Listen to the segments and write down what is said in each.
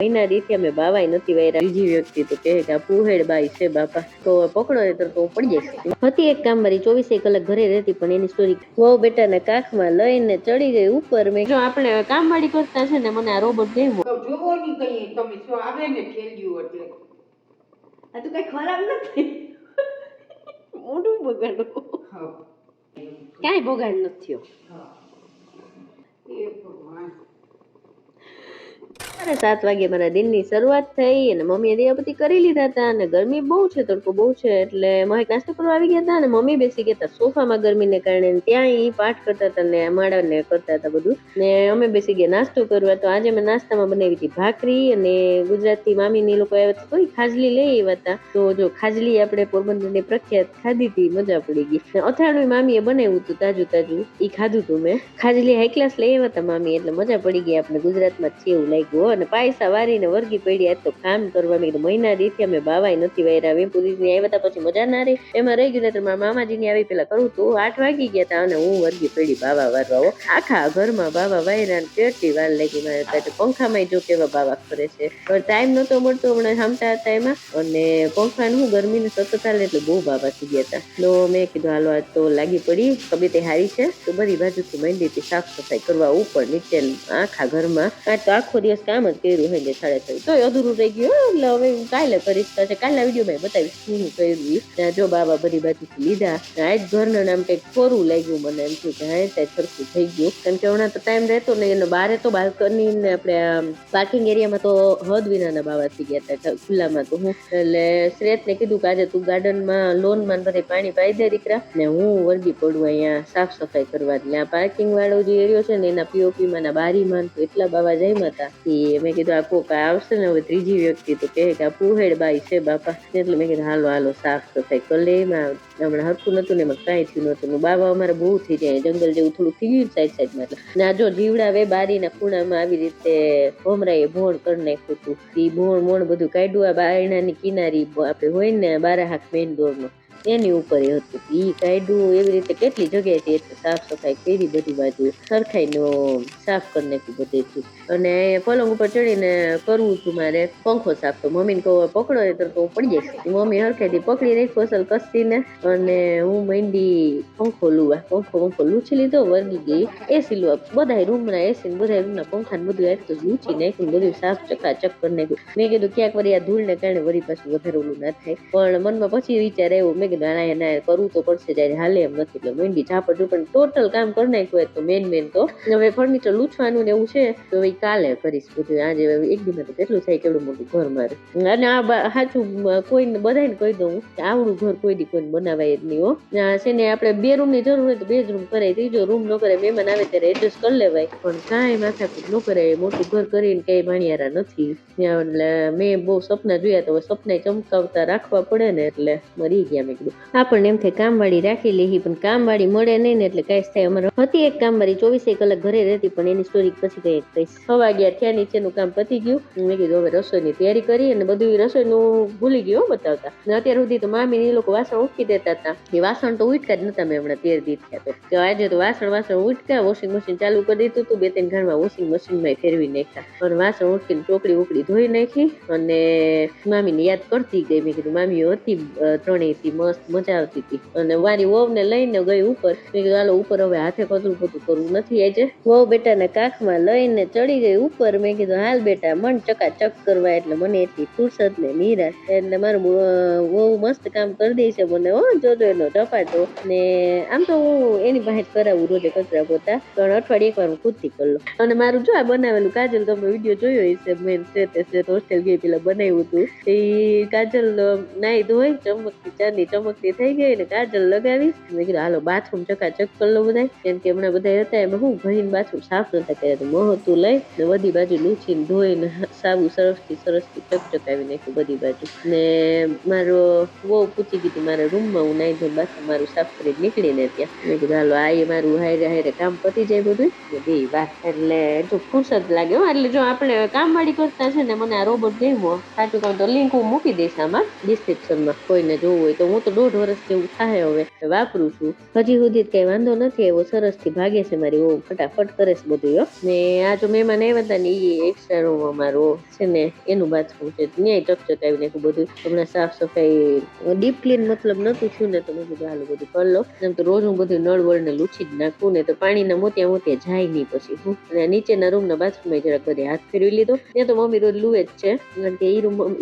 મહિના દીથી અમે બાવાય નથી વાયરા. બીજી વ્યક્તિ તો કહે કે આ પુહેડ બાઈ છે બાપા, તો પકડો ને તો પડી જઈશ. હતી એક કામવાળી 24 કલાક ઘરે રહેતી, પણ એની સ્ટોરી વહુ બેટાને કાખમાં લઈને ચડી ગઈ ઉપર. મેં જો આપણે કામવાળી કરતા છે ને, મને આ રોબોટ ગમ્યો. જોવો ની કઈ તમે શું આવે ને ખેલ્યું એટલે આ તો કઈ ખરાબ નથી. મોઢું બગાડો. ક્યાંય બગાડ નથી થયો. એ ભગવાન 7 વાગે મારા દિનની શરૂઆત થઈ અને મમ્મીએ દિયાબત્તી કરી લીધા હતા. અને ગરમી બહુ છે, તડકો બહુ છે, એટલે મહેક નાસ્તો કરવા આવી ગયા હતા. અને મમ્મી બેસી ગયા હતા સોફામાં ગરમીને કારણે. ત્યાં ઈ પાઠ કરતા હતા ને માળાને કરતા હતા બધું, ને અમે બેસી ગયા નાસ્તો કરવા. તો આજે મેં નાસ્તામાં બનાવી હતી ભાખરી, અને ગુજરાતી મામીની લોકો આવ્યા હતા તો ખાજલી લઈ આવ્યા હતા. તો જો ખાજલી આપણે પોરબંદરની પ્રખ્યાત ખાધી હતી, મજા પડી ગઈ. અથાણું મામીએ બનાવ્યું હતું તાજું તાજું, ઈ ખાધું હતું મેં. ખાજલી હાઈ ક્લાસ લઈ આવ્યા હતા મામી, એટલે મજા પડી ગઈ. આપણે ગુજરાતમાં જ છે એવું લાગ્યું. અને પાયસા વારીને વર્ગી પડી. આજ તો કામ કરવા મેં મહિના દીથી અમે બાવાય નથી વાયરા. વેપુરીની આવ્યા હતા પછી મજા ના રહી, એમાં રહી ગયું. ને મારા મામાજીની આવી પેલા કરું તો 8 વાગી ગયા હતા અને હું વર્ગી પડી બાવા વારવા. આખા ઘરમાં બાવા વાયરા કેટલી વાર લાગી મારે. પંખામાં જો કેવા બાવા ફરે છે. હવે ટાઈમ નતો મળતો, હમણાં સામતા હતા એમાં, અને પંખાનું હું ગરમીને સતત હાલે એટલે બહુ બાવા થઈ ગયા હતા. તો મેં કીધું હાલો આજ તો લાગી પડી. તબિયત હારી છે તો બધી બાજુથી માંડી હતી સાફ સફાઈ કરવા, ઉપર નીચે આખા ઘરમાં. આજ તો આખો દિવસ કામ જ કર્યું હોય સાડે તોય અધૂરું રહી ગયું. એટલે હવે હું કાલે કરીશ. કાલના વિડીયોમાં બતાવીશ શું કર્યું. જો બાબા બધી બાજુથી લીધા. આજ ઘરના નામ કંઈક ખોરું લાગ્યું મને. એમ થયું કે હા ત્યાં સરખું થઈ ગયું. કારણ કે હમણાં તો ટાઈમ રહેતો નહીં. એનો બારે તો બાલ્કની ને આપણે પાર્કિંગ એરિયામાં તો હદ વિનાના બાવા થઈ ગયા હતા ખુલ્લામાં. તો હું એટલે શ્રેતને કીધું કે આજે તું ગાર્ડનમાં લોનમાં બધે પાણી પાઈ દે દીકરા, ને હું વર્ગી પડું અહીંયા સાફ સફાઈ કરવા. એટલે આ પાર્કિંગ વાળો જે એરિયો છે ને એના પીઓપીમાં ના બારીમાં તો એટલા બાવા જામ્યા હતા. મેં કીધું આ કોક આવશે ને હવે ત્રીજી વ્યક્તિ તો કહે કે આ પુહેડ બાઈ છે બાપા. એટલે મેં કીધું હાલો હાલો સાફ સફાઈ કરી લે. એમાં હમણાં હરખું નતું ને એમાં કાંઈ થયું નતું. બાબા અમારે બહુ થઈ જાય, જંગલ જેવું થોડું થઈ ગયું સાઈડ સાઈડમાં. એટલે ના જો જીવડાવે બારીના ખૂણામાં આવી રીતે ભમરાએ ભોણ કરી નાખ્યું હતું. એ ભોણ બધું કાઢ્યું. આ બારણાની કિનારી આપણે હોય ને 12 હાથ મેઇન ડોરનો એની ઉપર હતું, ઈ કાઢ્યું. એવી રીતે કેટલી જગ્યાએથી એટલે સાફ સફાઈ કરી બધી બાજુ સરખાઈનો સાફ કરી નાખ્યું બધેથી. અને પલંગ ઉપર ચડીને કરવું હતું મારે પંખો સાફ. તો મમ્મીને કહું પકડો ને તો પડી જઈશ. મમ્મી હરખેથી પકડી નાખ્યો અસલ કસીને, અને હું માંડી પંખો લુવા. પંખો લૂછી લીધો, વર્ગી ગઈ. એસી લુવા બધા રૂમના એસી બધા રૂમના પંખા ને બધું આજ તો લૂછી નાખ્યું, બધું સાફ ચકાચક કરી નાખ્યું. મેં કીધું ક્યાંક વળી આ ધૂળને કારણે વળી પાછું વધારે ઓલું ના થાય. પણ મનમાં પછી વિચાર આવ્યો, મેં કીધું ના કરવું તો પડશે, જયારે હાલે એમ નથી. એટલે માંડી ઝાપડ પણ ટોટલ કામ કરી નાખ્યું. તો મેન તો હવે ફર્નિચર લૂછવાનું ને એવું છે તો એ કાલે કરીશ બધું. આજે એક દિનમાં તો કેટલું થાય, કેવડું મોટું ઘર મારે. અને આ સાચું કોઈને બધાને કહી દઉં કે આવડું ઘર કોઈ દી કોઈને બનાવાય જ નહીં. છે ને આપણે 2 રૂમની જરૂર હોય તો 2 જ રૂમ કરાય, ત્રીજો રૂમ ન કરાય. મહેમાન આવે ત્યારે એડજસ્ટ કરી લેવાય, પણ કાંઈ માથાકૂટ ન કરાય. મોટું ઘર કરીને કઈ ભાણિયારા નથી. એટલે મેં બહુ સપના જોયા, તો સપના ચમકાવતા રાખવા પડે ને, એટલે મરી ગયા. મેં કીધું આપણને એમ થાય કામવાળી રાખી લેહી, પણ કામવાળી મળે નહીં ને એટલે કાંઈ થાય. અમારે હતી એક કામવાળી 24 કલાક ઘરે રહેતી, પણ એની સ્ટોરી પછી કઈ કહીશ. 6 વાગ્યા થયા, નીચેનું કામ પતી ગયું. મેં કીધું હવે રસોઈની તૈયારી કરી, અને બધું રસોઈનું ભૂલી ગયો બતાવતા. અત્યાર સુધી તો મામી એ લોકો વાસણ ઉટકી દેતા હતા. એ વાસણ તો ઉટકા જ નતા. મેં હમણાં 13 દી થયા તો આજે તો વાસણ ઉટકા. વોશિંગ મશીન ચાલુ કરી દીધું હતું. 2-3 ઘરમાં વોશિંગ મશીનમાં ફેરવી નાખ્યા. પણ વાસણ ઉટકીને ચોકડી ધોઈ નાખી. અને મામીને યાદ કરતી ગઈ. મેં કીધું મામીઓ હતી 3 થી મસ્ત મજા આવતી હતી. અને મારી વહુને લઈને ગઈ ઉપર. મેં કીધું હાલો ઉપર હવે હાથે કચરું પોતું કરવું નથી. આજે વહુ બેટાને કાખમાં લઈને ચડી ગઈ ઉપર. મેં કીધું હાલ બેટા મન ચકાચક કરવા. એટલે મને એટલી ફુરસત ને નિરાશ. એટલે મારું બહુ મસ્ત કામ કરી દે છે મને. જોજો એનો ઝપાટો. ને આમ તો હું એની પાસે કરાવું રોજે કચરા પોતા, પણ અઠવાડિયે 1 વાર હું ખુદથી કરી લઉં. અને મારું જો આ બનાવેલું કાજલ, તમે વિડીયો જોયો હશે, મેં હોસ્ટેલ ગઈ પેલા બનાવ્યું હતું. એ કાજલ નાઈ ધોઈ ચમકતી ચાંદી ચમકતી થઈ ગઈ ને કાજલ લગાવી. મેં કીધું હાલો બાથરૂમ ચકાચક કરી લો બધા, કેમ કે હમણાં બધા હતા એમાં હું ભરીને બાથરૂમ સાફ નતા કર્યા. તો મહોતું લઈ ને બધી બાજુ લૂછીને ધોઈને સાબુ સરસથી ચકચકાવી નાખ્યું બધી બાજુ. ને મારો બહુ પૂછી ગઈ મારા રૂમમાં હું નાઈ ધોઈને બાથરૂમ મારું સાફ કરી નીકળીને ત્યાં. મેં કીધું હાલો આ મારું હારે કામ પતી જાય બધું બે વાર. એટલે જો ફુરસદ લાગે. એટલે જો આપણે કામવાળી કરતા છે ને, મને આ રોબોટ ગમ્યો. સાચું કહું તો લિંક હું મૂકી દઈશ આમાં ડિસ્ક્રિપ્શનમાં, કોઈને જોવું હોય તો. હું હું તો 1.5 વર્ષ જેવું થાય હવે વાપરું છું, હજી સુધી કઈ વાંધો નથી એવો, સરસ થી ભાગે છે મારી વહુ, ફટાફટ કરે છે બધું હો. ને આ જો મહેમાન આવ્યા હતા ને એ એક્સ્ટ્રા રૂમ અમારો છે ને એનું બાથરૂમ છે, ત્યાં ચકચકાવી નાખ્યું બધું, હમણાં સાફ સફાઈ ડીપ ક્લીન મતલબ નતું થયું ને તો મેં કીધું હાલો બધું કરી લો, એમ તો રોજ હું બધું નળ વળ ને લૂછી જ નાખું ને તો પાણીના મોતિયા મોતિયા જાય નહીં પછી હું. અને નીચેના રૂમના બાથરૂમ જરાક બધે હાથ ફેરવી લીધો, ત્યાં તો મમ્મી રોજ લુએ જ છે કારણ કે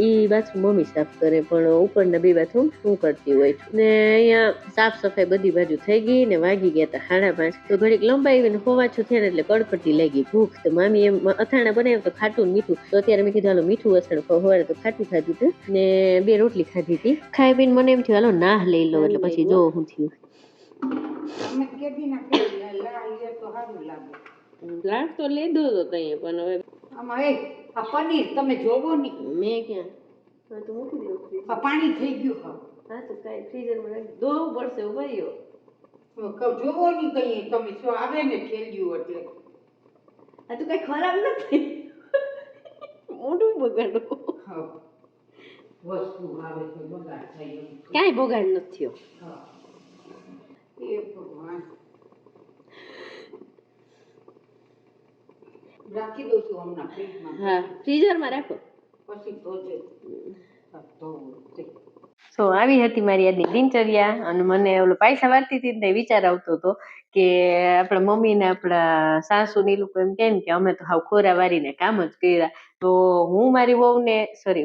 ઈ બાથરૂમ મમ્મી સાફ કરે પણ ઉપરના 2 બાથરૂમ હું કરતી હોય. ને અહીંયા સાફ સફાઈ બધી બાજુ થઈ ગઈ ને વાગી ગયા હતા 5:30, તો ઘડીક લંબાઈ ને હોવાછું થયા ને એટલે કડકડતી લાગી ભૂખ, તો મામી એમ અથાણા બનાવ્યા તો ખાટું ને મીઠું, તો અત્યારે મેં કીધું હાલો મીઠું અથાણું સવારે તો ખાટું ખાધું હતું ને 2 રોટલી ખાધી હતી, ખાઈ પીને મને એમ થયું હાલો નાહ લઈ લો, એટલે પછી જો હું થયું અમે કેદી ના કરી લા તો સારું લાગે. લાડ તો લીધો હતો તઈએ પણ હવે આમાં આ પનીર તમે જોવો નહીં, મેં ક્યાં તો મૂકી દીધું, આ પાણી થઈ ગયું. હા તો કઈ ફ્રીઝરમાં રાખી ધોવું પડશે ભાઈઓ, જોવો નહીં કઈ તમે શું આવે ને ખેલ્યું એટલે આ તો કઈ ખરાબ નથી, મોઢું બગાડો વસ્તુ આવે છે બગાડ થઈ ગયું, ક્યાંય બગાડ નથી થયો. એ ભગવાન રાખી દઉં છું હમણાં ફ્રીજમાં. હા ફ્રીઝરમાં રાખો પછી ધોજે. તો આવી હતી મારી આજની દિનચર્યા, અને મને ઓલો પૈસા વાળતી હતી ને વિચાર આવતો હતો કે આપણા મમ્મી ને આપણા સાસુ ને લોકો એમ કહે કે અમે તો હાવ ખોરા વારીને કામ જ કર્યા, તો હું મારી વહુ ને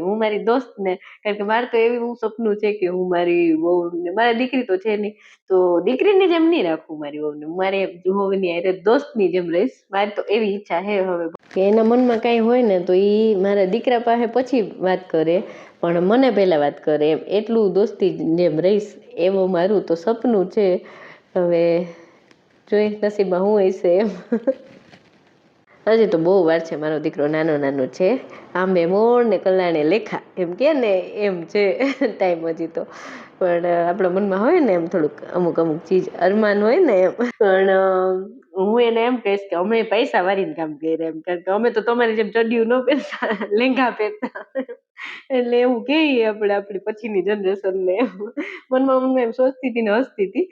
હું મારી દોસ્ત ને, કારણ કે મારે તો એવું સપનું છે કે હું મારી વહુ ને, મારી દીકરી તો છે નહીં તો દીકરીની જેમ નહીં રાખું મારી વહુને, મારે વહુની અરે દોસ્તની જેમ રહીશ, મારી તો એવી ઈચ્છા છે હવે કે એના મનમાં કાંઈ હોય ને તો એ મારા દીકરા પાસે પછી વાત કરે પણ મને પહેલા વાત કરે, એમ એટલું દોસ્તી જેમ રહીશ એવું મારું તો સપનું છે. હવે જોઈ નસીબમાં હું હશે એમ. હજી તો બહુ વાર છે, મારો દીકરો નાનો છે, આંબે મોર ને કલાણે લેખા એમ કે ને એમ છે ટાઈમ હજી તો, પણ આપણા મનમાં હોય ને એમ થોડુંક અમુક ચીજ અરમાન હોય ને એમ, પણ હું એને એમ કહીશ કે અમે પૈસા વાળીને કામ કર્યા એમ, કારણ કે અમે તો તમારી જેમ ચડ્યું ન પહેરતા, લેંઘા પહેરતા, એટલે એવું કહીએ આપણે આપણી પછીની જનરેશનને, મનમાં એમ સોચતી હતી ને હસતી હતી.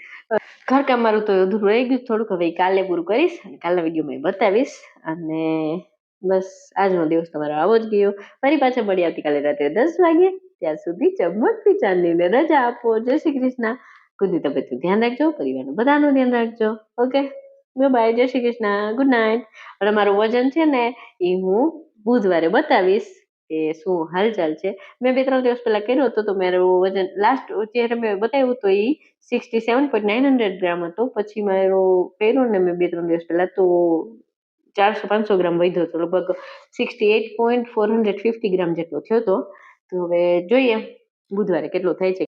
ઘરકામ મારું તો અધૂરું રહી ગયું થોડુંક, હવે કાલે પૂરું કરીશ અને કાલના વિડીયોમાં બતાવીશ, અને બસ આજનો દિવસ તમારો આવો જ ગયો. ફરી પાછા મળી આવતીકાલે રાત્રે 10 વાગે, ત્યાં સુધી ચમકતી ચાંદનીને રજા આપો. જય શ્રી કૃષ્ણ. ખુદની તબિયતનું ધ્યાન રાખજો, પરિવારનું બધાનું ધ્યાન રાખજો. ઓકે બાય, જય શ્રી કૃષ્ણ, ગુડ નાઇટ. અને મારું વજન છે ને એ હું બુધવારે બતાવીશ કે શું હાલચાલ છે. મેં 2-3 દિવસ પહેલા કર્યો હતો તો મારું વજન લાસ્ટ જ્યારે મેં બતાવ્યું તો એ 67.900 ગ્રામ હતો, પછી મારો કર્યો ને મેં 2-3 દિવસ પહેલા તો 400-500 ગ્રામ વધ્યો હતો, લગભગ 68.450 ગ્રામ જેટલો થયો હતો. તો હવે જોઈએ બુધવારે કેટલો થાય છે.